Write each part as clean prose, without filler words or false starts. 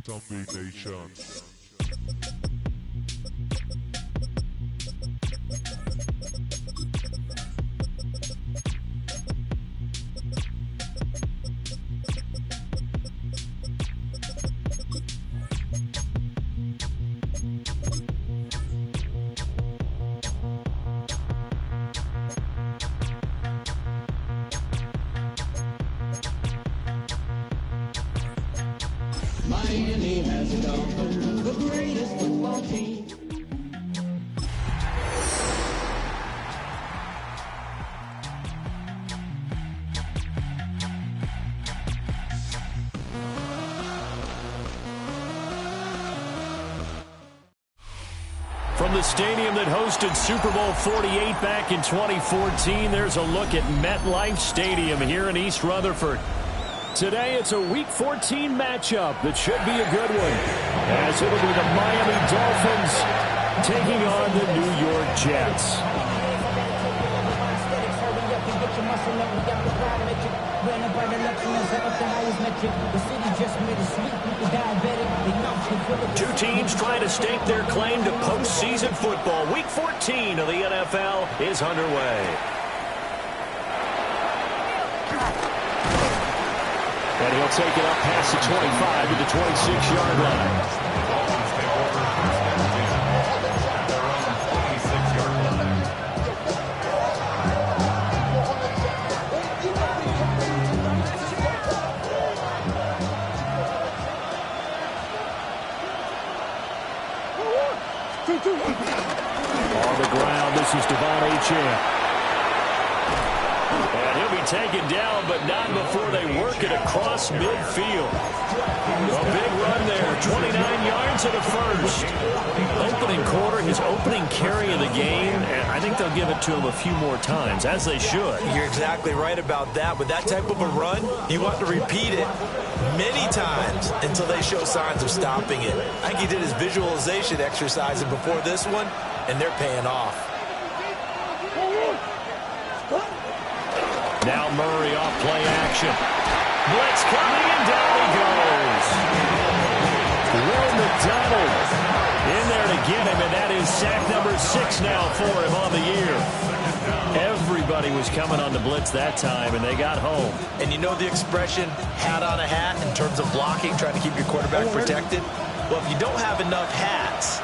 Zombie Nation. Miami has it all, the greatest football team. From the stadium that hosted Super Bowl 48 back in 2014, there's a look at MetLife Stadium here in East Rutherford. Today, it's a Week 14 matchup that should be a good one, as it'll be the Miami Dolphins taking on the New York Jets. Two teams trying to stake their claim to postseason football. Week 14 of the NFL is underway. And he'll take it up past the 25 to the 26-yard line. On the ground, this is Devon Achane. And he'll be taken down, but not before they work it across midfield. A big run there, 29 yards and a first. Opening quarter, his opening carry of the game, and I think they'll give it to him a few more times, as they should. You're exactly right about that. With that type of a run, you want to repeat it many times until they show signs of stopping it. I think he did his visualization exercises before this one, and they're paying off. Now Murray off play action. Blitz coming, and down he goes. Will McDonald in there to get him, and that is sack number 6 now for him on the year. Everybody was coming on the blitz that time, and they got home. And you know the expression, hat on a hat, in terms of blocking, trying to keep your quarterback protected? Well, if you don't have enough hats,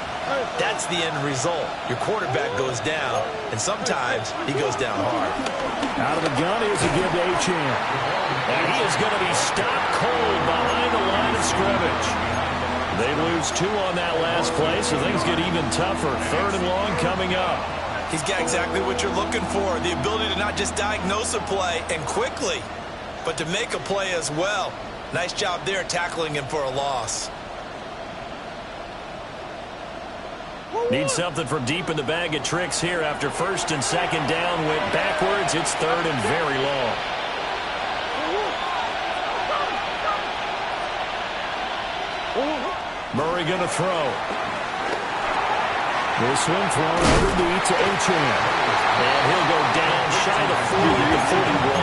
that's the end result. Your quarterback goes down, and sometimes he goes down hard. Out of the gun, here's a give to Achane. And he is going to be stopped cold behind the line of scrimmage. They lose 2 on that last play, so things get even tougher. 3rd and long coming up. He's got exactly what you're looking for, the ability to not just diagnose a play and quickly, but to make a play as well. Nice job there tackling him for a loss. Need something from deep in the bag of tricks here after 1st and 2nd down went backwards. It's 3rd and very long. Murray going to throw. This one thrown underneath to Achane. And he'll go down shy of the 40 to 41.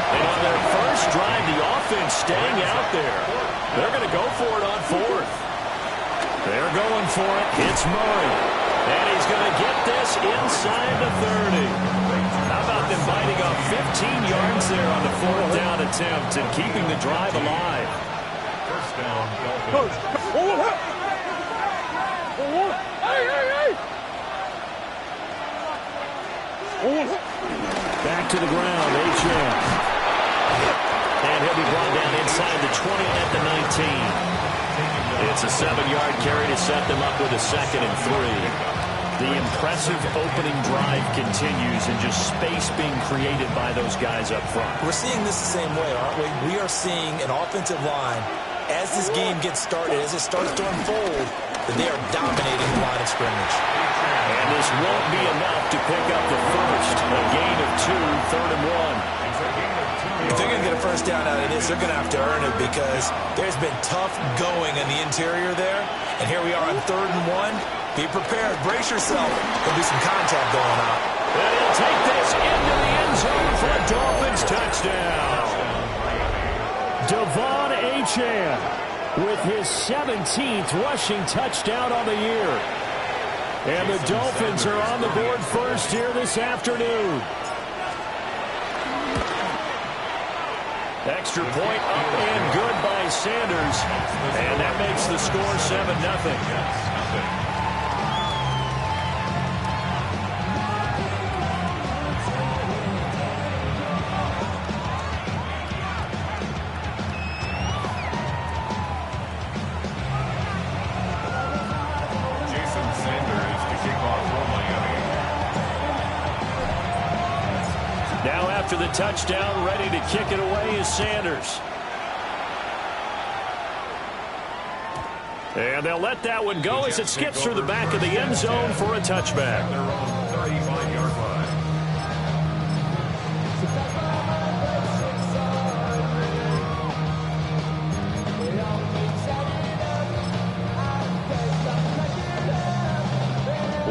And on their first drive, the offense staying out there. They're going to go for it on 4th. They're going for it. It's Murray. And he's going to get this inside the 30. How about them biting off 15 yards there on the 4th down attempt and keeping the drive alive? First down, Dolphins. Back to the ground, Achane. And he'll be brought down inside the 20 at the 19. It's a 7-yard carry to set them up with a 2nd and 3. The impressive opening drive continues, and just space being created by those guys up front. We're seeing this the same way, aren't we? We are seeing an offensive line, as this game gets started, as it starts to unfold, that they are dominating the line of scrimmage. And this won't be enough to pick up the first. A gain of 2, 3rd and 1. If they're going to get a first down out of this, they're going to have to earn it, because there's been tough going in the interior there. And here we are on 3rd and 1. Be prepared. Brace yourself. There'll be some contact going on. And he'll take this into the end zone for a Dolphins touchdown. Devon Achane with his 17th rushing touchdown on the year. And the Dolphins are on the board first here this afternoon. Extra point up and good by Sanders. And that makes the score 7-0. Now after the touchdown, ready to kick it away is Sanders. And they'll let that one go as it skips through the back of the end zone for a touchback. They're on the 35-yard line.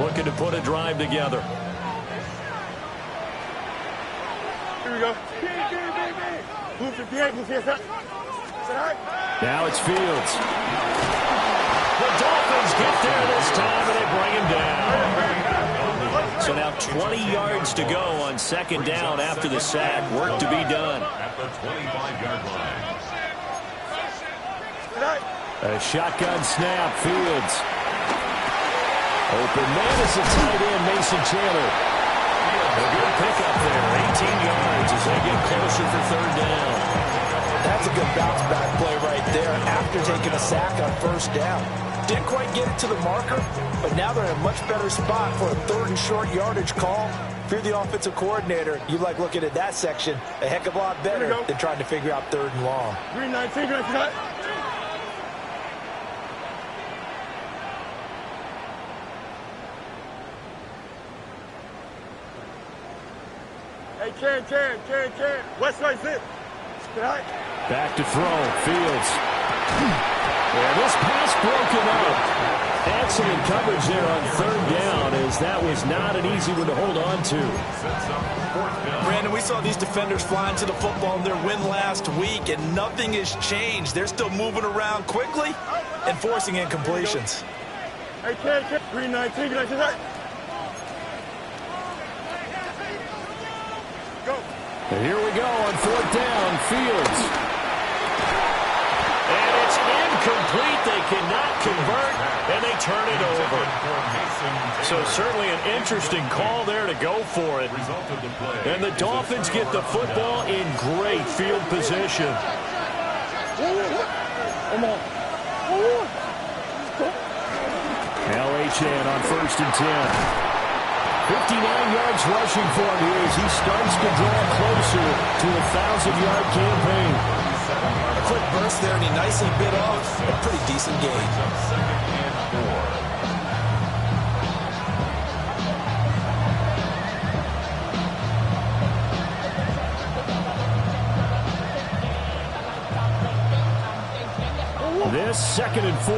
Looking to put a drive together. Here we go. Now it's Fields. The Dolphins get there this time, and they bring him down. So now 20 yards to go on second down after the sack. Work to be done. At the 25-yard line. A shotgun snap. Fields. Open man is a tight end, Mason Chandler. A good pickup there, 18 yards as they get closer for third down. That's a good bounce back play right there after taking a sack on first down. Didn't quite get it to the marker, but now they're in a much better spot for a third and short yardage call. If you're the offensive coordinator, you like looking at that section a heck of a lot better than trying to figure out third and long. 319, cut. Hey, Ken. West side zip. Back to throw. Fields. And this pass broken up. Excellent coverage there on third down, as that was not an easy one to hold on to. Brandon, we saw these defenders flying to the football in their win last week, and nothing has changed. They're still moving around quickly and forcing incompletions. Hey, Ken. 319, Go. And here we go on fourth down. Fields. And it's incomplete. They cannot convert, and they turn it over. So certainly an interesting call there to go for it. And the Dolphins get the football in great field position. LHN on 1st and 10. 59 yards rushing for him here as he starts to draw closer to a 1,000-yard campaign. A quick burst there, and he nicely bit off a pretty decent gain. This 2nd and 4.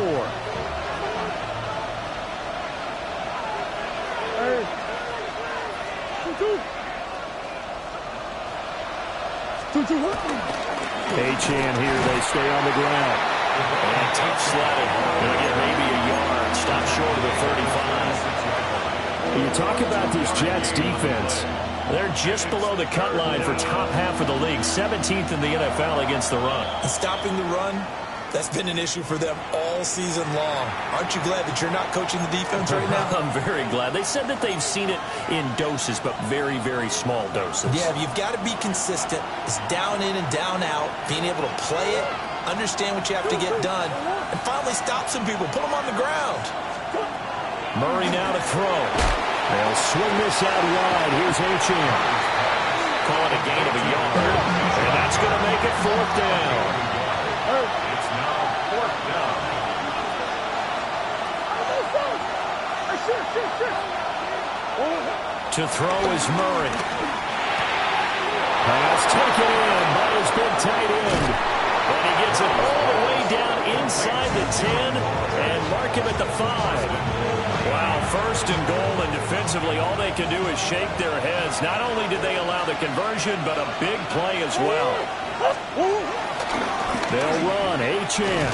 Achan here, they stay on the ground. And tough sledding. Going to get maybe a yard. Stop short of the 35. You talk about this Jets defense. They're just below the cut line for top half of the league. 17th in the NFL against the run. And stopping the run, that's been an issue for them all season long. Aren't you glad that you're not coaching the defense right now? I'm very glad. They said that they've seen it in doses, but very, very small doses. Yeah, you've got to be consistent. It's down in and down out, being able to play it, understand what you have to get done, and finally stop some people, put them on the ground. Murray now to throw. They'll swing this out wide. Here's Achan. Calling a gain of a yard, and that's going to make it fourth down. It's now fourth down. To throw is Murray. Pass taken in by his big tight end. And he gets it all the way down inside the 10 and mark him at the 5. Wow, 1st and goal, and defensively all they can do is shake their heads. Not only did they allow the conversion, but a big play as well. They'll run. Achan.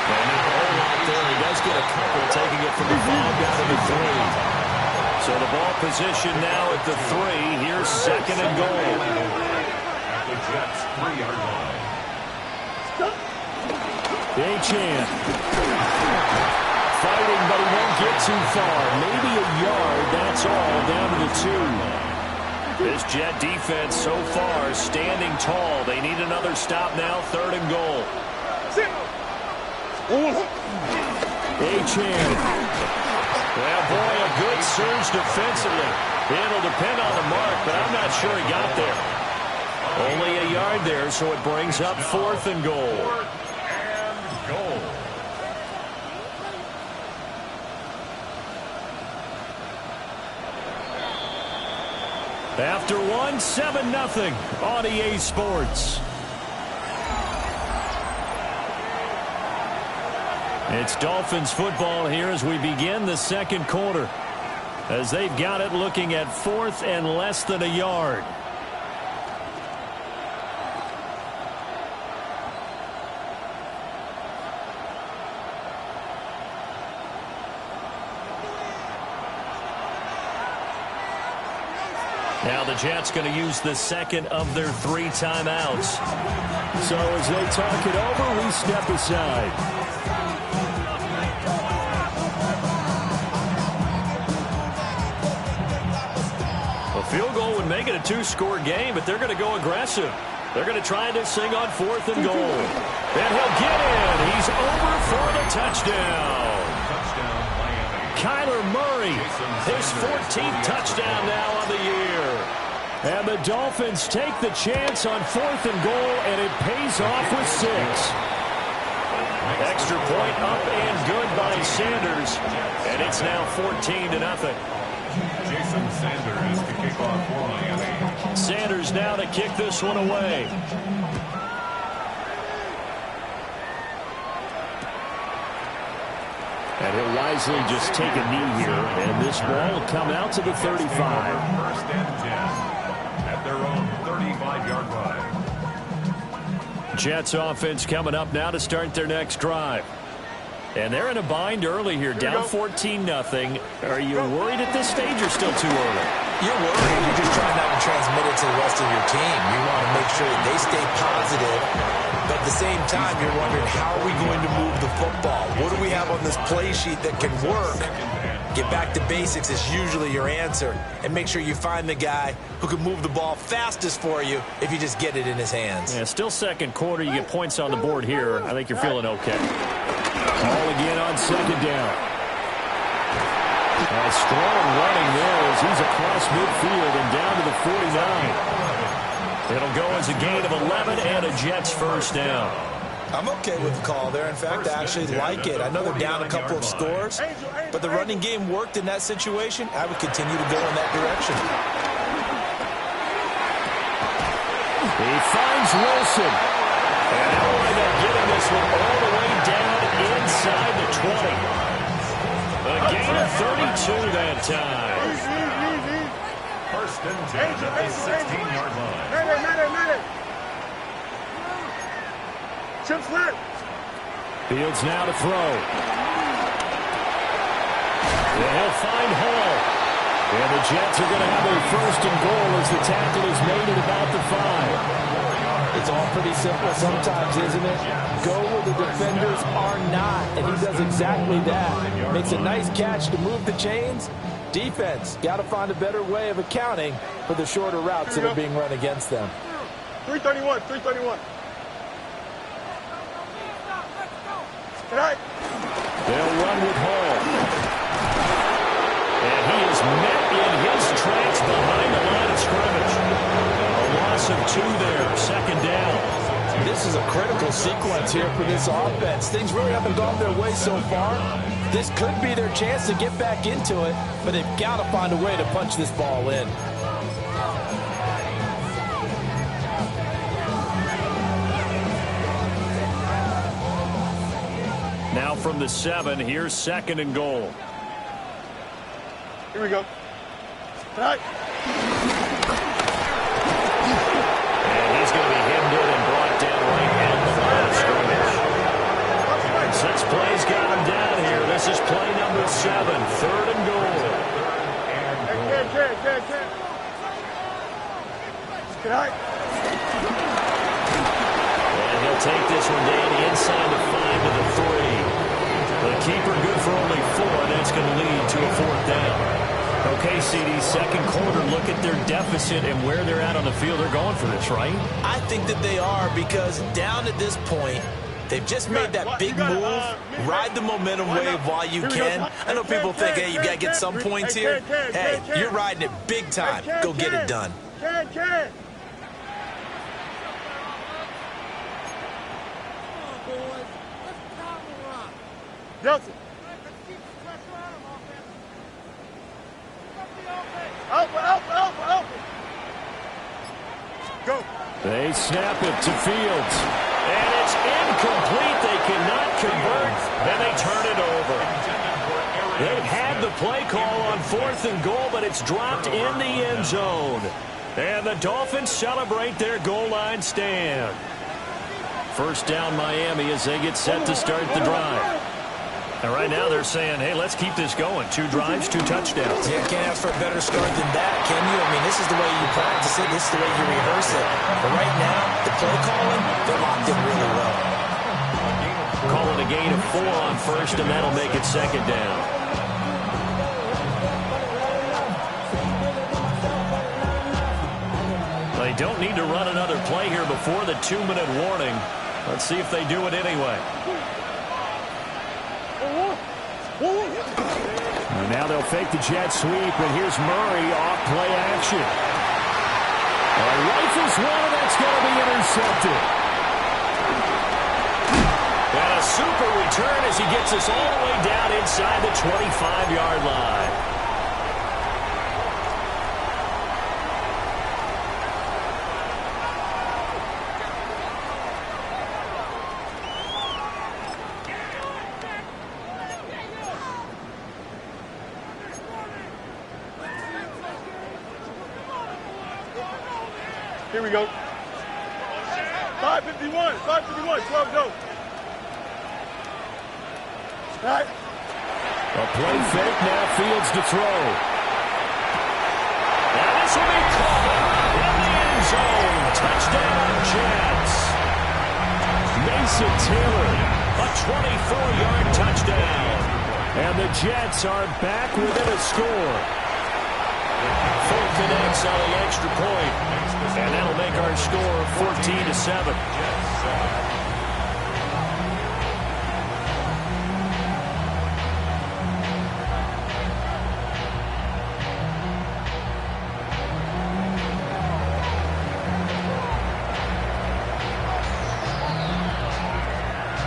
And a whole lot there. He does get a couple, taking it from the 5 down to the 3. So the ball position now at the 3. Here's second and goal. At the Jets' 3-yard line. Achane. Fighting, but he won't get too far. Maybe a yard, that's all, down to the 2. This Jet defense so far standing tall. They need another stop now, 3rd and goal. Achane. Well, boy, a good surge defensively. It'll depend on the mark, but I'm not sure he got there. Only a yard there, so it brings up 4th and goal. 4th and goal. After one, 7-0 on EA Sports. It's Dolphins football here as we begin the second quarter. As they've got it looking at 4th and less than a yard. Now the Jets going to use the second of their 3 timeouts. So as they talk it over, we step aside. Field goal would make it a 2-score game, but they're going to go aggressive. They're going to try this thing on 4th and goal. And he'll get in. He's over for the touchdown. Touchdown, Miami. Kyler Murray, his 14th touchdown now on the year. And the Dolphins take the chance on 4th and goal, and it pays off with 6. Extra point up and good by Sanders. And it's now 14-0. Jason Sanders to kick off for Miami. Sanders now to kick this one away. And he'll wisely just take a knee here, and this ball will come out to the 35. 1st and 10 at their own 35-yard line. Jets offense coming up now to start their next drive. And they're in a bind early here, down 14-0. Are you worried at this stage or still too early? You're worried. You're just trying not to transmit it to the rest of your team. You want to make sure that they stay positive. But at the same time, you're wondering, how are we going to move the football? What do we have on this play sheet that can work? Get back to basics is usually your answer. And make sure you find the guy who can move the ball fastest for you if you just get it in his hands. Yeah, still second quarter. You get points on the board here. I think you're feeling okay. Ball again on 2nd down. A strong running there as he's across midfield and down to the 49. It'll go as a gain of 11 and a Jets 1st down. I'm okay with the call there. In fact, I actually like it. I know they're down a couple of scores, but the running game worked in that situation. I would continue to go in that direction. He finds Wilson. And he'll wind up getting this one all the way down inside the 20. A gain of 32 that time. 1st and 10 at the 16-yard line. Chip slip. Fields now to throw. And he'll find Hall. And the Jets are going to have a 1st and goal as the tackle is made at about the 5. It's all pretty simple sometimes, isn't it? Go where the defenders are not, and he does exactly that. Makes a nice catch to move the chains. Defense, got to find a better way of accounting for the shorter routes that are being run against them. 331, 331. Tonight. They'll run with Hall. And he is met in his tracks behind the line of scrimmage. A loss of 2 there, 2nd down. This is a critical sequence here for this offense. Things really haven't gone their way so far. This could be their chance to get back into it, but they've got to find a way to punch this ball in. Now from the 7, here's 2nd and goal. Here we go. Tonight. And he's going to be hemmed in and brought down right at the line of scrimmage. Good night. And he'll take this one down inside the 5 to the 3. The keeper good for only 4. That's going to lead to a 4th down. Okay, CD, second quarter, look at their deficit and where they're at on the field. They're going for this, right? I think that they are, because down at this point, they've just made that big move. Ride the momentum wave while you can. I know people think, hey, you got to get some points here. Hey, you're riding it big time. Go get it done. Can. Delta. Alpha. Go. They snap it to Fields. And it's incomplete. They cannot convert. And they turn it over. They've had the play call on 4th and goal, but it's dropped in the end zone. And the Dolphins celebrate their goal line stand. First down Miami as they get set to start the drive. And right now they're saying, hey, let's keep this going. 2 drives, 2 touchdowns. Yeah, can't ask for a better start than that, can you? I mean, this is the way you practice it. This is the way you rehearse it. But right now, the play calling, they're locked in really well. Calling a gain of 4 on first, and that'll make it second down. They don't need to run another play here before the 2-minute warning. Let's see if they do it anyway. And now they'll fake the jet sweep, and here's Murray off play action. Rifles one, and that's going to be intercepted. And a super return as he gets us all the way down inside the 25-yard line. Here we go. 5:51, 12 go. Right. A play fake, now Fields to throw. And this will be caught in the end zone. Touchdown, Jets. Mason Taylor, a 24-yard touchdown. And the Jets are back within a score. Full connects on the extra point. And that'll make our score 14-7.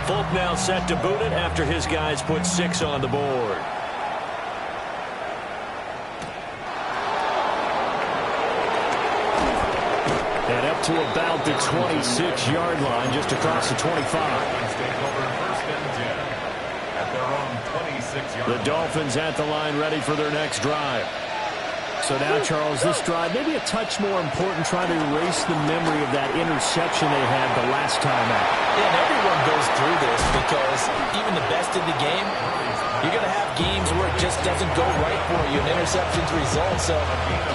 Folk now set to boot it after his guys put 6 on the board. And up to about the 26-yard line, just across the 25. The Dolphins at the line, ready for their next drive. So now, Charles, this drive maybe a touch more important, trying to erase the memory of that interception they had the last time out. Yeah, and everyone goes through this, because even the best in the game, you're going to have games where it just doesn't go right for you, and interceptions result. So,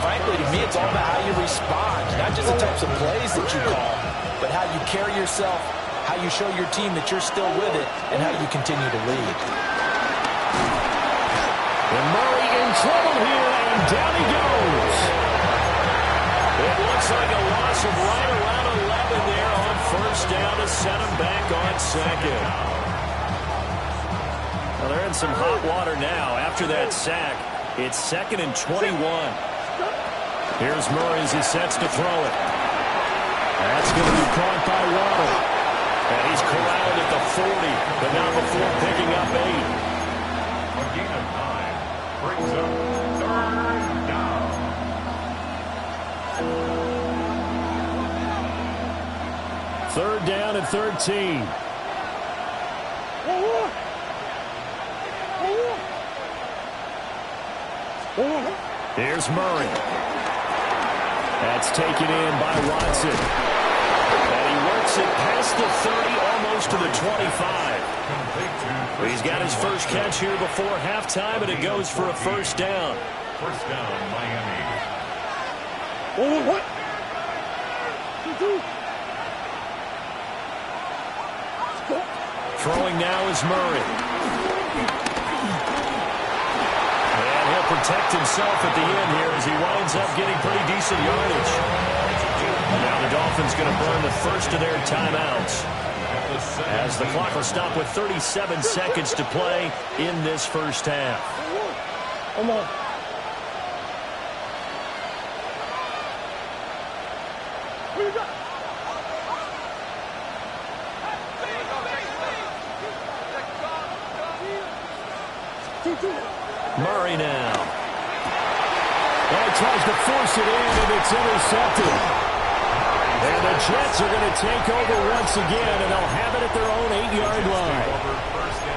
frankly, to me, it's all about how you respond, not just the types of plays that you call, but how you carry yourself, how you show your team that you're still with it, and how you continue to lead. And Murray in trouble here, and down he goes. It looks like a loss of right around 11 there on first down to set him back on second. Well, they're in some hot water now after that sack. It's 2nd and 21. Here's Murray as he sets to throw it. That's going to be caught by Waddle. And he's corralled at the 40, but not before picking up 8. A gain of 9 brings up 3rd down. Third down and 13. Here's Murray. That's taken in by Watson. And he works it past the 30, almost to the 25. He's got his first catch here before halftime, and it goes for a first down. First down, Miami. Throwing now is Murray. And he'll protect himself at the end here as he winds up getting pretty decent yardage. Now the Dolphins going to burn the first of their timeouts, as the clock will stop with 37 seconds to play in this first half. Come on. Who you got? Murray now. Well, he tries to force it in, and it's intercepted. And the Jets are going to take over once again, and they'll have it at their own 8-yard line.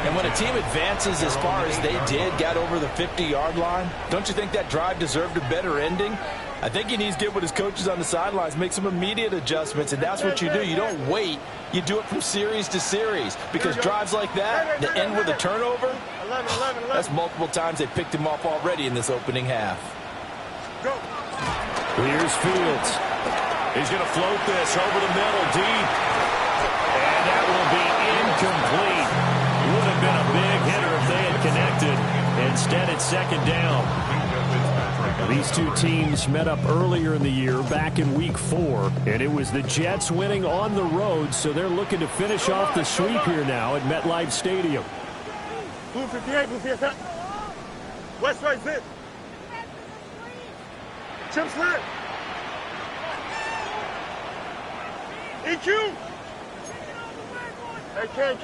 And when a team advances as far as they did, got over the 50-yard line, don't you think that drive deserved a better ending? I think he needs to get with his coaches on the sidelines, make some immediate adjustments, and that's what you do. You don't wait. You do it from series to series, because drives like that, that end with a turnover, 11. that's multiple times they picked him off already in this opening half. Go. Here's Fields. He's going to float this over the middle deep. And that will be incomplete. Would have been a big hitter if they had connected. Instead, it's second down. These two teams met up earlier in the year, back in Week 4, and it was the Jets winning on the road, so they're looking to finish off the sweep here now at MetLife Stadium. Blue 58, blue 58. West right zip. Chip slit. EQ. Hey, can.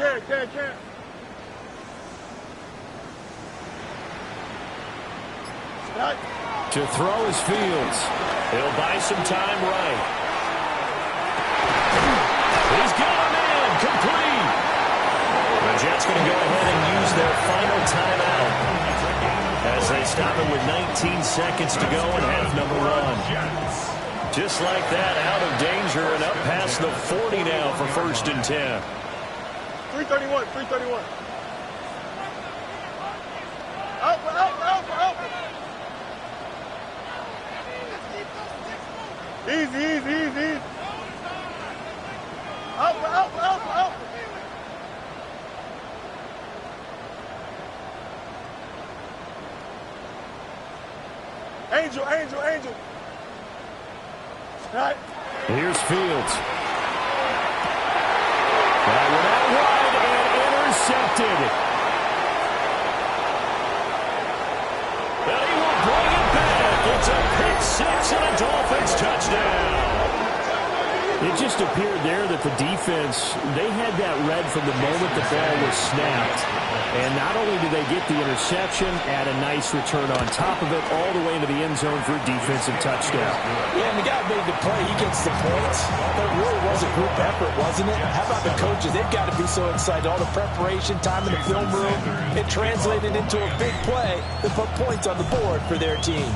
Right. To throw is Fields. He'll buy some time right. He's got him in. Complete. The Jets going to go ahead and use their final timeout as they stop it with 19 seconds to go in half number 1. Just like that, out of danger and up past the 40 now for 1st and 10. 331. Out. Easy. Out. Angel. Right. Here's Fields. That one out wide and intercepted. And he will bring it back. It's a pick six and a Dolphins touchdown. It just appeared there that the defense, they had that read from the moment the ball was snapped. And not only did they get the interception, add a nice return on top of it, all the way into the end zone for a defensive touchdown. Yeah, and the guy made the play. He gets the points. But it really was a group effort, wasn't it? How about the coaches? They've got to be so excited. All the preparation, time in the film room, it translated into a big play that put points on the board for their team.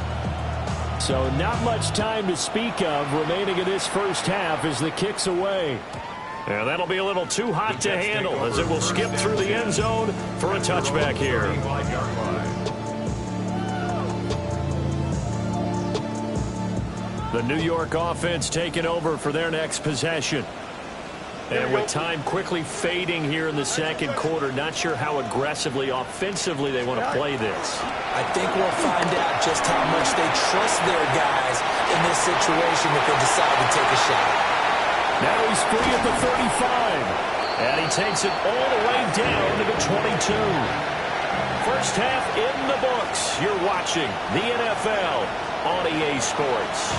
So not much time to speak of remaining in this first half as the kick's away. And that'll be a little too hot to handle as it will skip through the end zone for a touchback here. The New York offense taking over for their next possession. And with time quickly fading here in the second quarter, not sure how aggressively, offensively they want to play this. I think we'll find out just how much they trust their guys in this situation if they decide to take a shot. Now he's free at the 35. And he takes it all the way down to the 22. First half in the books. You're watching the NFL on EA Sports.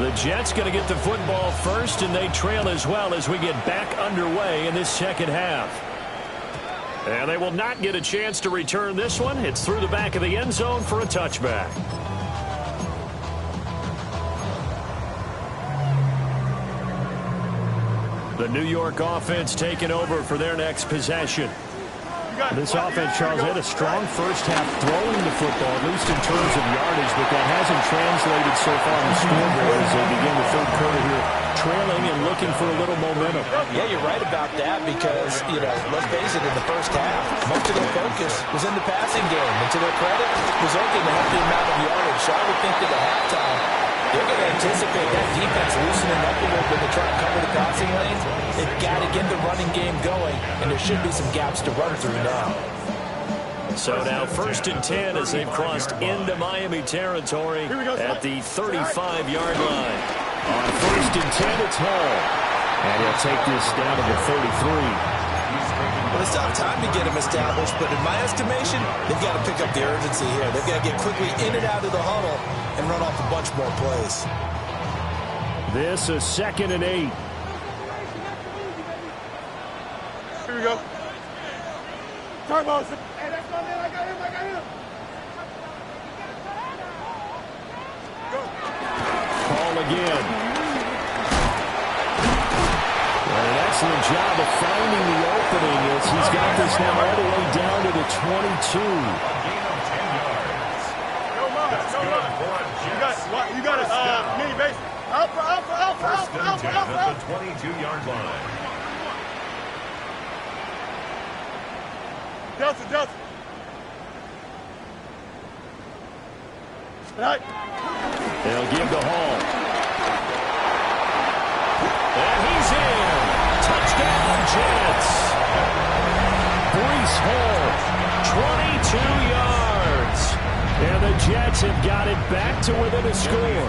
The Jets going to get the football first, and they trail as well as we get back underway in this second half. And they will not get a chance to return this one. It's through the back of the end zone for a touchback. The New York offense taking over for their next possession. This offense, Charles, had a strong first half throwing the football, at least in terms of yardage, but that hasn't translated so far in the scoreboard as they begin the third quarter here, trailing and looking for a little momentum. Yeah, you're right about that because, let's face it, in the first half, much of their focus was in the passing game. And to their credit, it was okay to have the amount of yardage. So I would think that at halftime, they're going to anticipate that defense loosening up a little bit to try and cover the passing lanes. They've got to get the running game going, and there should be some gaps to run through now. So now 1st and 10 as they've crossed into Miami territory at the 35-yard line. On 1st and 10, it's Hall. And he'll take this down to the 33. Well, they still have time to get him established, but in my estimation, they've got to pick up the urgency here. They've got to get quickly in and out of the huddle and run off a bunch more plays. This is 2nd and 8. Here we go. Turbo. Hey, that's my man. I got him. Go. Call again. And an excellent job of finding the opening as he's got this now all the way down to the 22. You got it. Mini base. First and 10 at the 22-yard line. Delta. Right. They'll give the Hall. And he's in. Touchdown, Jets. Breece Hall, 22 yards. And the Jets have got it back to within a score.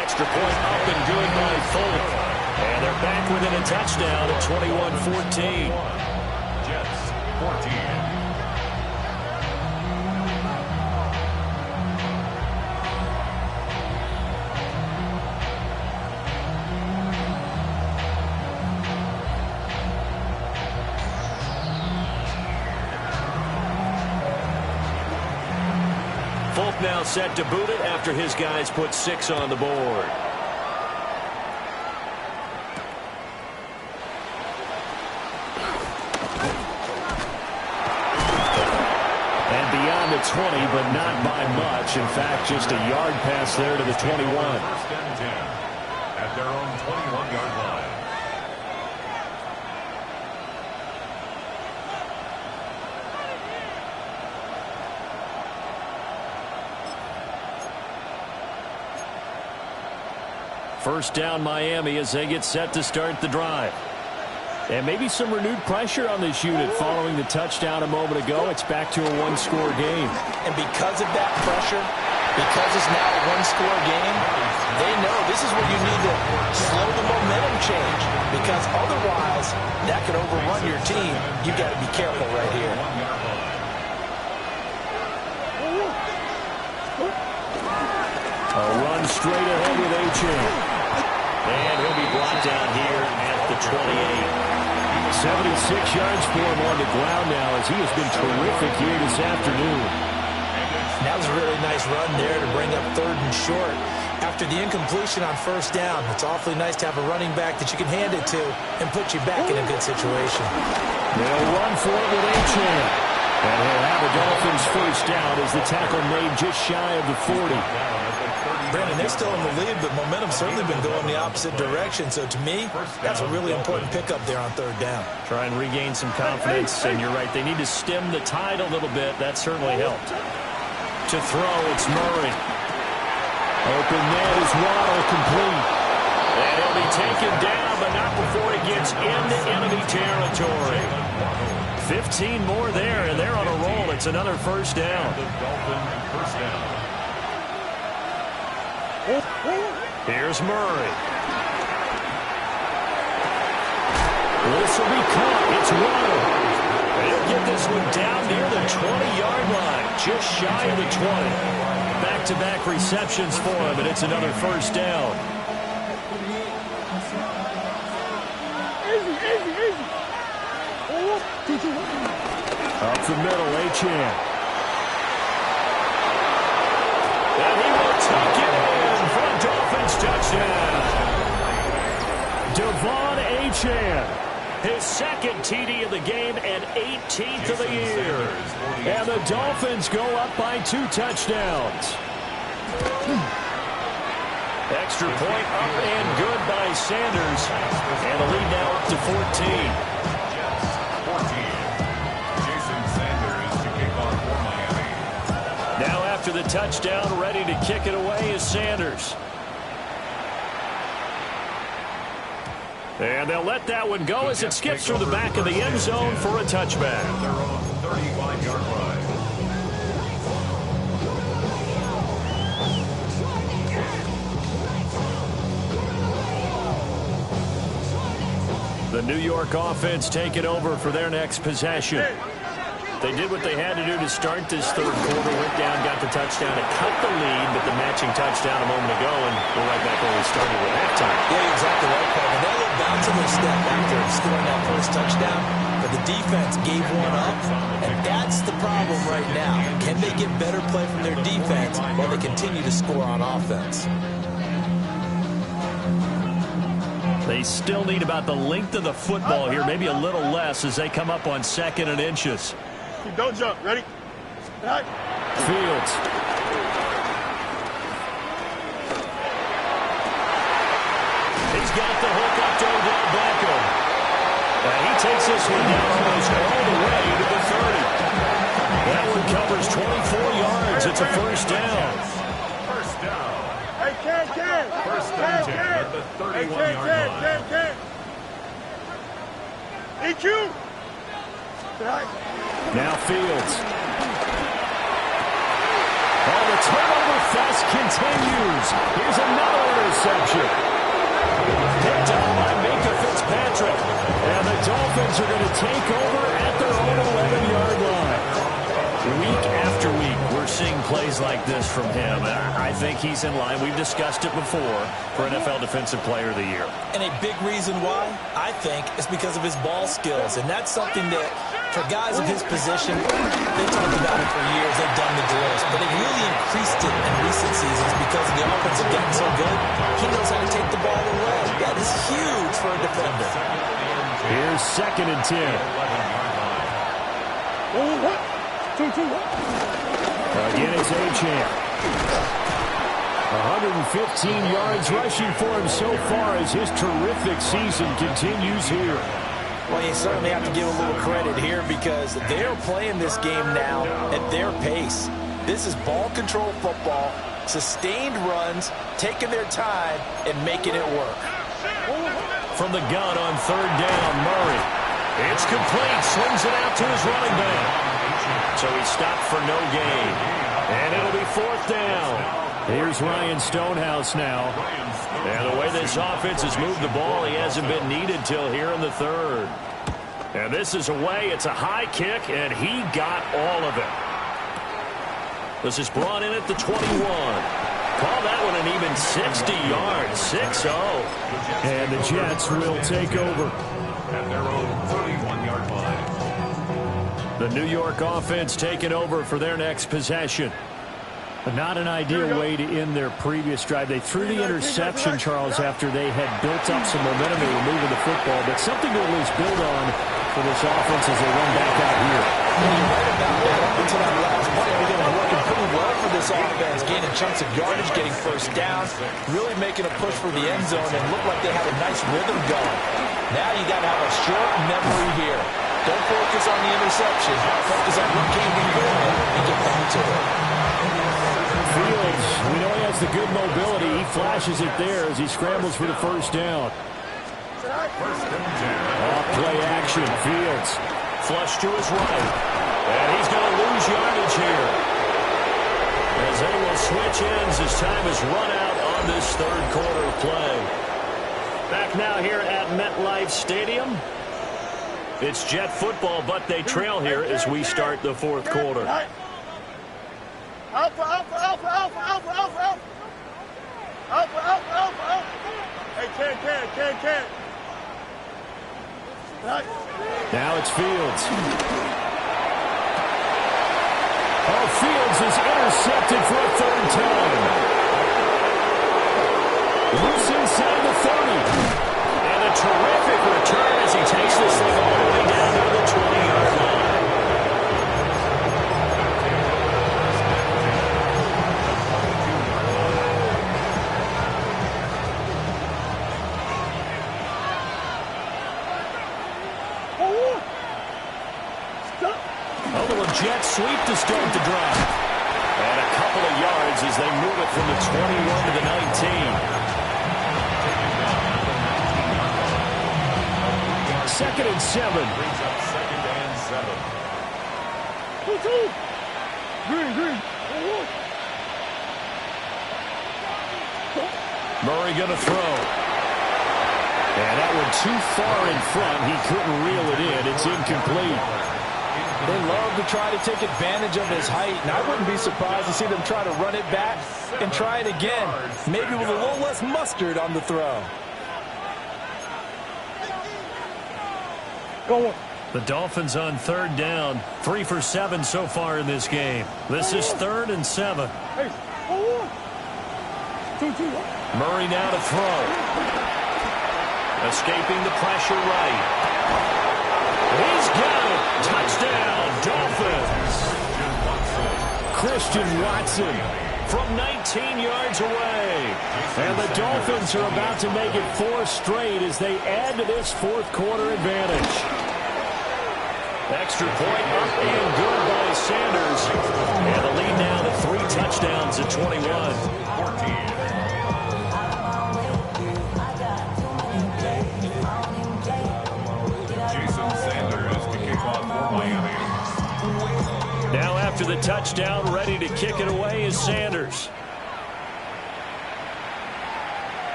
Extra point up and good by Folk. And they're back within a touchdown at 21-14. Jets, 14. Folk now set to boot it after his guys put 6 on the board. And beyond the 20, but not by much. In fact, just a yard pass there to the 21. 1st and 10 at their own 21-yard line. First down Miami as they get set to start the drive. And maybe some renewed pressure on this unit following the touchdown a moment ago. It's back to a one-score game. And because of that pressure, because it's now a one-score game, they know this is where you need to slow the momentum change. Because otherwise, that could overrun your team. You've got to be careful right here. A run straight ahead with Achane. And he'll be brought down here at the 28. 76 yards for him on the ground now as he has been terrific here this afternoon. That was a really nice run there to bring up 3rd and short. After the incompletion on 1st down, it's awfully nice to have a running back that you can hand it to and put you back in a good situation. They'll run for it with Achane. And he'll have the Dolphins first down as the tackle made just shy of the 40. Brandon, they're still in the lead, but momentum's certainly been going the opposite direction. So to me, that's a really important pickup there on 3rd down. Try and regain some confidence, and you're right, they need to stem the tide a little bit. That certainly helped. To throw, it's Murray. Open net is Waddle, complete. And he'll be taken down, but not before he gets into enemy territory. 15 more there, and they're on a roll. It's another first down. The Dolphins first down. Here's Murray. This will be caught. It's Waddle. They'll get this one down near the 20-yard line, just shy of the 20. Back-to-back receptions for him, and it's another first down. Up the middle, Achane. And he will take it in for a Dolphins touchdown. His second TD of the game and 18th of the year. And the Dolphins go up by 2 touchdowns. Extra point up and good by Sanders. And the lead now up to 14. Jason Sanders to kick off for Miami. Now after the touchdown, ready to kick it away is Sanders. And they'll let that one go as it skips through the back of the end zone for a touchback. Their own 35-yard line. The New York offense taking over for their next possession. They did what they had to do to start this third quarter. Went down, got the touchdown, and cut the lead, but the matching touchdown a moment ago, and we're right back where we started at halftime. Yeah, you're exactly right, Paul. They had a little bounce in their step after scoring that first touchdown, but the defense gave one up, and that's the problem right now. Can they get better play from their defense while they continue to score on offense? They still need about the length of the football here, maybe a little less as they come up on 2nd and inches. Don't jump. Ready? Fields. He's got the hook up to Odell Beckham. And he takes this one down almost all the way to the 30. That one covers 24 yards. It's a first down. First down. Hey, Ken. First and 10 at the 31-yard line. Ken. EQ. Now Fields. Oh, the turnover fest continues. Here's another interception. Picked up by Minka Fitzpatrick. And the Dolphins are going to take over at their own 11-yard line. Week after week, we're seeing plays like this from him. I think he's in line. We've discussed it before for NFL Defensive Player of the Year. And a big reason why, I think, is because of his ball skills. And that's something that, for guys of his position, they talked about it for years. They've done the drills. But they've really increased it in recent seasons because the offense has gotten so good. He knows how to take the ball away. That is huge for a defender. Here's 2nd and 10. What? 2. Again, it's Achane. 115 yards rushing for him so far as his terrific season continues here. Well, you certainly have to give a little credit here because they're playing this game now at their pace. This is ball control football, sustained runs, taking their time, and making it work. From the gun on 3rd down, Murray. It's complete. Swings it out to his running back. So he stopped for no gain. And it'll be 4th down. Here's Ryan Stonehouse now. And the way this offense has moved the ball, he hasn't been needed till here in the 3rd. And this is away. It's a high kick, and he got all of it. This is brought in at the 21. Call that one an even 60 yards. 6-0. And the Jets will take over At their own 31-yard line. The New York offense taking over for their next possession. But not an ideal way to end their previous drive. They threw the interception, Charles, after they had built up some momentum. They were moving the football, but something to at least build on for this offense as they run back out here. Yeah, you're right about that. Up until that last play, everything was working pretty well for this offense, gaining chunks of yardage, getting first downs, really making a push for the end zone, and looked like they had a nice rhythm going. Now you got to have a short memory here. Don't focus on the interception. Focus on what came before and get back to it. Fields, we know he has the good mobility. He flashes it there as he scrambles for the first down. First and 10. Off play action. Fields flush to his right. And he's going to lose yardage here. As they will switch ends as time has run out on this 3rd quarter of play. Back now here at MetLife Stadium. It's Jet football, but they trail here as we start the 4th quarter. Alpha. Hey, Ken. Now it's Fields. Oh, Fields is intercepted for a 3rd time. Loose inside the 30. And a terrific return as he takes this Jets sweep to start the drive. And a couple of yards as they move it from the 21 to the 19. Second and 7. Brings up second and 7. Green. Murray going to throw. And that one too far in front. He couldn't reel it in. It's incomplete. They love to try to take advantage of his height, and I wouldn't be surprised to see them try to run it back and try it again, maybe with a little less mustard on the throw. Go on. The Dolphins on third down. 3 for 7 so far in this game. This is 3rd and 7. Hey, go on. 2. Murray now to throw. Escaping the pressure right. He's got it. Touchdown, Dolphins. Christian Watson from 19 yards away. And the Dolphins are about to make it 4 straight as they add to this fourth quarter advantage. Extra point up and good by Sanders. And the lead now to 3 touchdowns at 21. 14. Now after the touchdown, ready to kick it away is Sanders.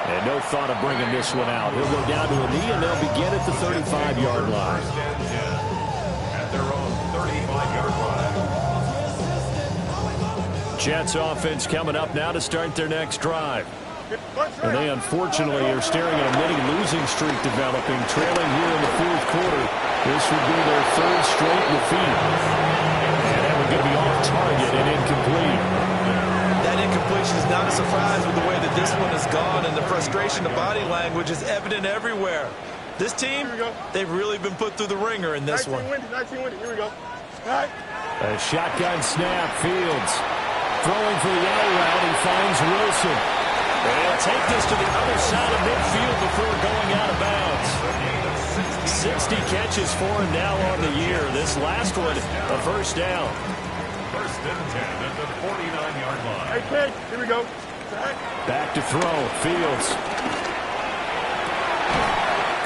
And no thought of bringing this one out. He'll go down to a knee, and they'll begin at the 35-yard line. At their own 35-yard line. Jets offense coming up now to start their next drive. And they unfortunately are staring at a mini losing streak developing, trailing here in the fourth quarter. This would be their 3rd straight defeat. And that one going to be off target and incomplete. That incompletion is not a surprise with the way that this one has gone, and the frustration, the body language is evident everywhere. This team, they've really been put through the ringer in this one. 19 winning. Here we go. All right. A shotgun snap, Fields. Throwing for the out route, he finds Wilson. And he'll take this to the other side of midfield before going out of bounds. 60 catches for him now on the year. This last one, a first down. 1st and 10 at the 49-yard line. Hey, kid, here we go. Back to throw, Fields.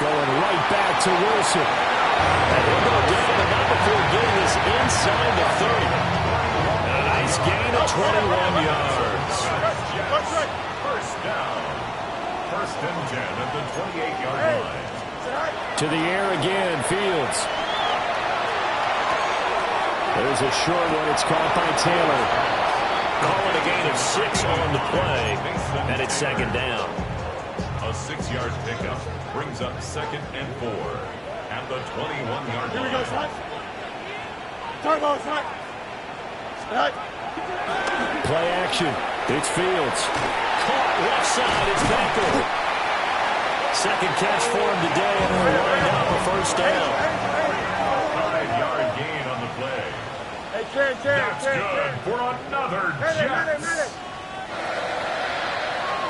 Going right back to Wilson. And he'll go down, but not before getting this inside the 30. And a nice gain of 21 yards. That's right. First down. 1st and 10 at the 28-yard line. To the air again, Fields. There's a short one. It's caught by Taylor. Calling a gain of 6 on the play. And it's 2nd down. A 6-yard pickup brings up 2nd and 4 at the 21-yard line. Here we go, son. Turbo, son. Right. Play action. It's Fields. Caught left side. It's Becker. Second catch for him today, and he'll wind up a first down. 5-yard gain on the play. Hey, That's good for another Jets.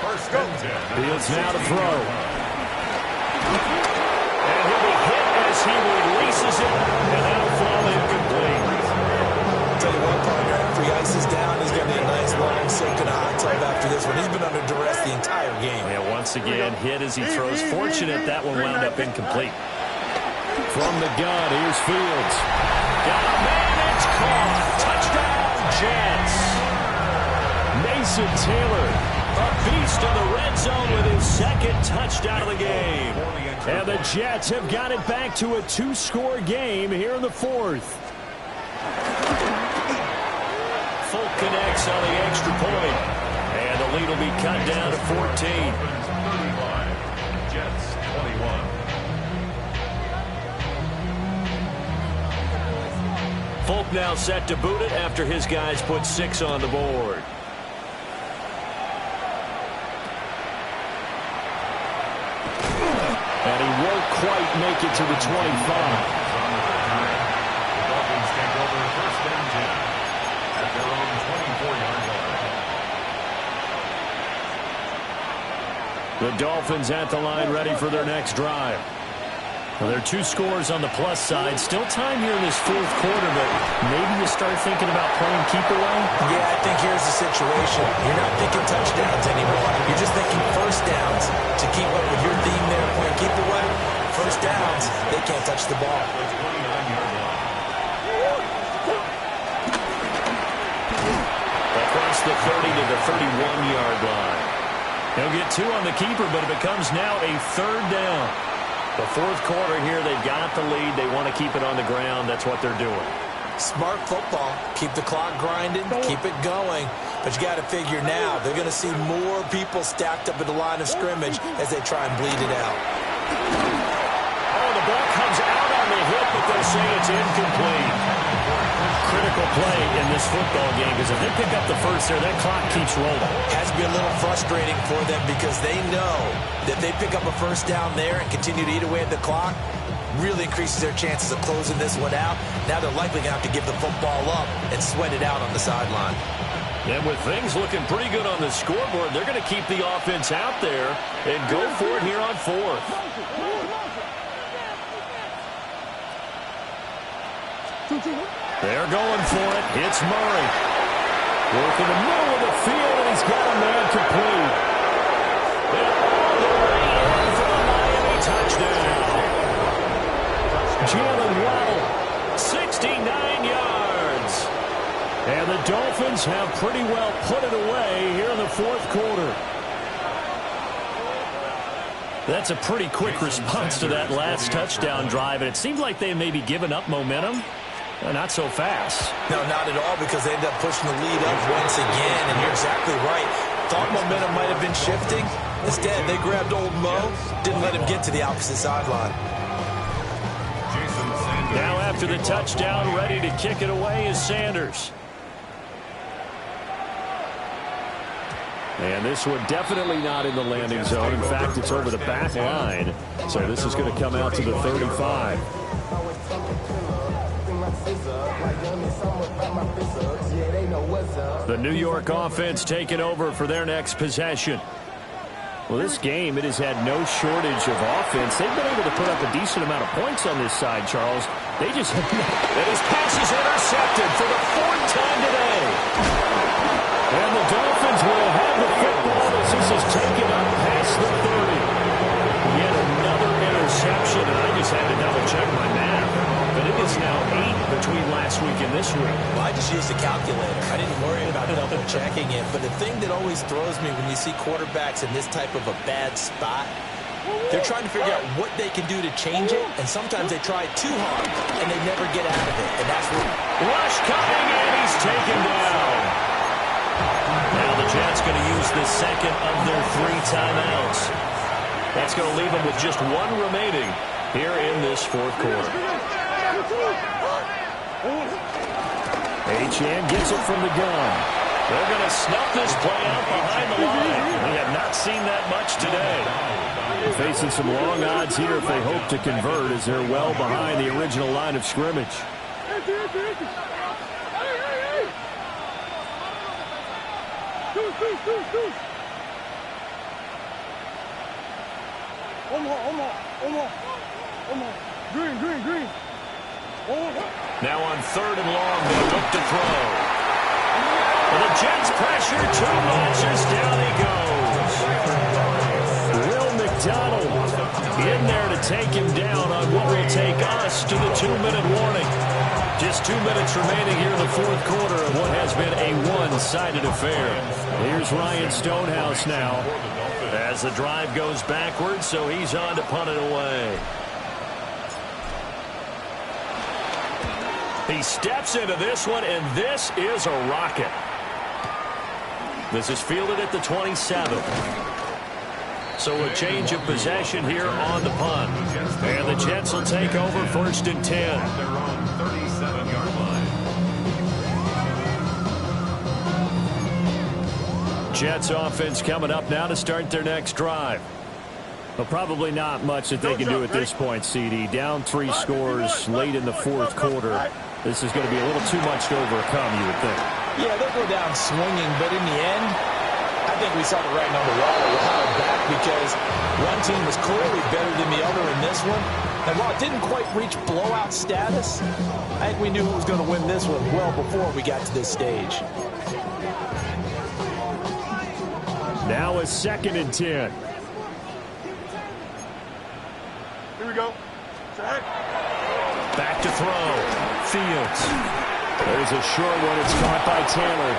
1st and 10. Fields now to throw. And he'll be hit as he releases it, and that'll fall incomplete. Tell you what, partner, after he ices down, he's going to need a nice long soak in a hot tub after this one. He's been under duress the entire game. Yeah, once again, hit as he throws. Fortunate that one wound up incomplete. From the gun, here's Fields. Got a man, it's caught. Touchdown, Jets. Mason Taylor, a beast in the red zone with his 2nd touchdown of the game. And the Jets have got it back to a 2-score game here in the 4th. Folk connects on the extra point. And the lead will be cut down to 14. 35. Jets 21. Folk now set to boot it after his guys put 6 on the board. And he won't quite make it to the 25. The Dolphins take over 1st and 10 at their own 24-yard line. The Dolphins at the line ready for their next drive. Well, there are 2 scores on the plus side. Still time here in this fourth quarter, but maybe you start thinking about playing keep away? Yeah, I think here's the situation. You're not thinking touchdowns anymore. You're just thinking first downs. To keep up with your theme there, playing keep away, first downs, they can't touch the ball. Across the 30 to the 31-yard line. He'll get 2 on the keeper, but it becomes now a third down. The fourth quarter here, they've got the lead. They want to keep it on the ground. That's what they're doing. Smart football. Keep the clock grinding. Keep it going. But you got to figure now, they're going to see more people stacked up at the line of scrimmage as they try and bleed it out. Oh, the ball comes out on the hit, but they'll say it's incomplete. Critical play in this football game because if they pick up the first there, that clock keeps rolling. Has to be a little frustrating for them because they know that they pick up a first down there and continue to eat away at the clock, really increases their chances of closing this one out. Now they're likely going to have to give the football up and sweat it out on the sideline. And with things looking pretty good on the scoreboard, they're going to keep the offense out there and go for it here on fourth. They're going for it. Hits Murray. Working the middle of the field, and he's got a man complete. And all the way in for a Miami touchdown. Jalen Waddle, 69 yards. And the Dolphins have pretty well put it away here in the fourth quarter. That's a pretty quick response to that last touchdown drive, and it seemed like they may be giving up momentum. Not so fast. No, not at all, because they ended up pushing the lead up once again, and you're exactly right. Thought momentum might have been shifting. Instead, they grabbed old Mo, didn't let him get to the opposite sideline. Now after the touchdown, ready to kick it away is Sanders. And this one definitely not in the landing zone. In fact, it's over the back line. So this is going to come out to the 35. The New York offense taking over for their next possession. Well, this game, it has had no shortage of offense. They've been able to put up a decent amount of points on this side, Charles. They just... And his pass is intercepted for the 4th time today. And the Dolphins will have the football as this is taken up past the 30. Yet another interception, and I just had to double-check my math. But it is now 8 between last week and this week. Well, I just used a calculator. I didn't worry about double-checking it. But the thing that always throws me when you see quarterbacks in this type of a bad spot, they're trying to figure out what they can do to change it, and sometimes they try too hard, and they never get out of it. And that's what... Rush coming, and he's taken down. Now the Jets going to use the second of their 3 timeouts. That's going to leave them with just 1 remaining here in this fourth quarter. Achane gets it from the gun. They're going to snuff this play out behind the line. We have not seen that much today. Facing some long odds here if they hope to convert as they're well behind the original line of scrimmage. Green. Now on 3rd and long, they look to throw. Well, the Jets pressure too much as down he goes. Will McDonald in there to take him down on what will take us to the 2-minute warning. Just 2 minutes remaining here in the fourth quarter of what has been a one-sided affair. Here's Ryan Stonehouse now as the drive goes backwards, so he's on to punt it away. He steps into this one, and this is a rocket. This is fielded at the 27. So a change of possession here on the punt. And the Jets will take over 1st and 10. Their own 37-yard line. Jets offense coming up now to start their next drive. Well, probably not much that they can do at this point, CD. Down 3 scores late in the fourth quarter. This is going to be a little too much to overcome, you would think. Yeah, they'll go down swinging, but in the end, I think we saw the writing on the wall a while back because one team was clearly better than the other in this one. And while it didn't quite reach blowout status, I think we knew who was going to win this one well before we got to this stage. Now a 2nd and 10. Here we go. Check. Back to throw. Fields. There's a short one. It's caught by Taylor.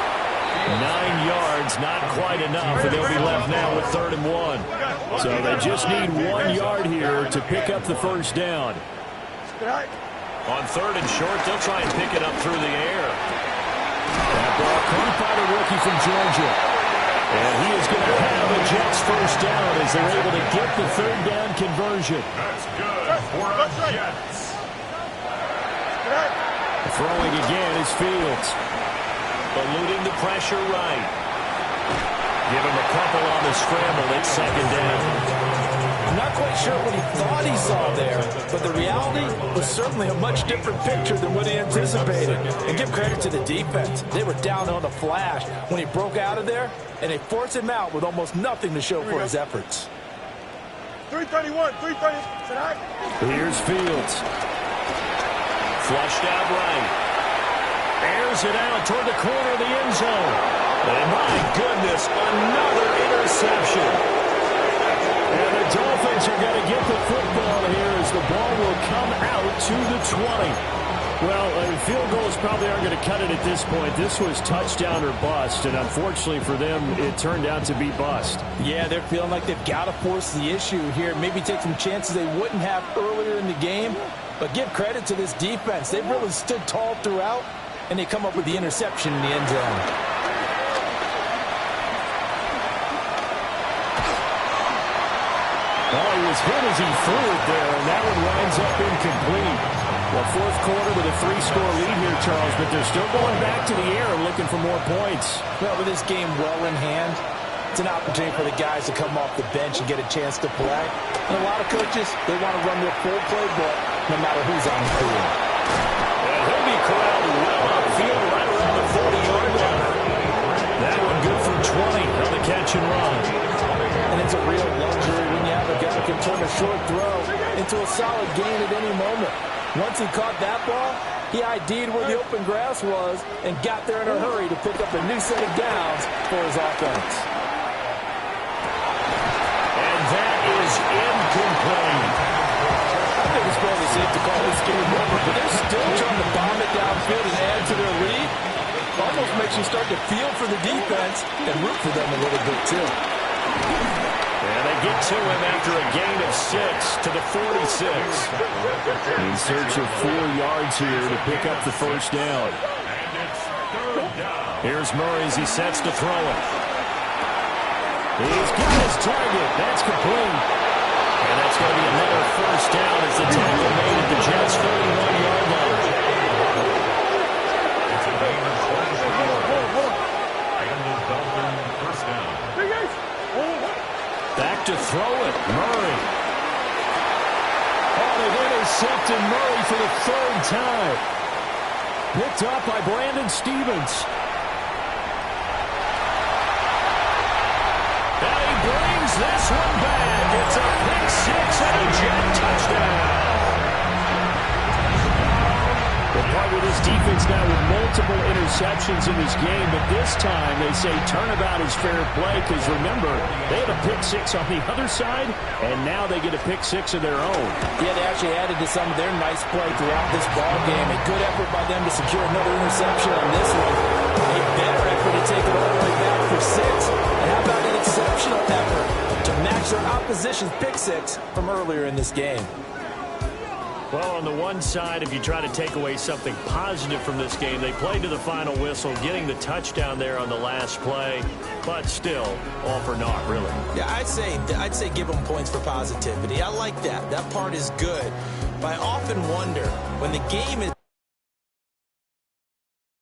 9 yards, not quite enough, and they'll be left now with 3rd and 1. So they just need 1 yard here to pick up the first down. On 3rd and short, they'll try and pick it up through the air. That ball caught by the rookie from Georgia. And he is going to have a Jets first down as they're able to get the 3rd down conversion. That's good for the Jets. Throwing again is Fields. Eluding the pressure right. Give him a couple on the scramble. It's 2nd down. I'm not quite sure what he thought he saw there, but the reality was certainly a much different picture than what he anticipated. And give credit to the defense. They were down on the flash when he broke out of there, and they forced him out with almost nothing to show for his efforts. 331, 330. Here's Fields. Flushed out right. Airs it out toward the corner of the end zone. And my goodness, another interception. And the Dolphins are going to get the football here as the ball will come out to the 20. Well, field goals probably aren't going to cut it at this point. This was touchdown or bust, and unfortunately for them, it turned out to be bust. Yeah, they're feeling like they've got to force the issue here. Maybe take some chances they wouldn't have earlier in the game. But give credit to this defense. They've really stood tall throughout, and they come up with the interception in the end zone. Oh, he was hit as he threw it there, and that one winds up incomplete. Well, 4th quarter with a 3-score lead here, Charles, but they're still going back to the air and looking for more points. Well, with this game well in hand, it's an opportunity for the guys to come off the bench and get a chance to play. And a lot of coaches, they want to run their full playbook no matter who's on the field. And he'll be corralled well upfield right around the 40-yard line. That one good for 20 on the catch and run. And it's a real luxury when you have a guy who can turn a short throw into a solid gain at any moment. Once he caught that ball, he ID'd where the open grass was and got there in a hurry to pick up a new set of downs for his offense. And that is incomplete. I think it's fairly safe to call this game over, but they're still trying to bomb it downfield and add to their lead. Almost makes you start to feel for the defense and root for them a little bit, too. And they get to him after a gain of 6 to the 46. In search of 4 yards here to pick up the first down. Here's Murray as he sets to throw it. He's got his target. That's complete. And that's going to be another first down as the tackle made at the Jets' 31-yard line. Back to throw it. Murray. Oh, they've intercepted Murray for the 3rd time. Picked up by Brandon Stevens. And he brings this one back. It's a pick 6 and a Jet touchdown. Well, part of this defense now with multiple interceptions in this game, but this time they say turnabout is fair play because, remember, they had a pick 6 on the other side, and now they get a pick 6 of their own. Yeah, they actually added to some of their nice play throughout this ball game. A good effort by them to secure another interception on this one. A better effort to take it all the way back for 6. And how about an exceptional effort to match their opposition's pick 6 from earlier in this game? Well, on the one side, if you try to take away something positive from this game, they played to the final whistle, getting the touchdown there on the last play, but still, all for naught, really. Yeah, I'd say give them points for positivity. I like that. That part is good. But I often wonder, when the game is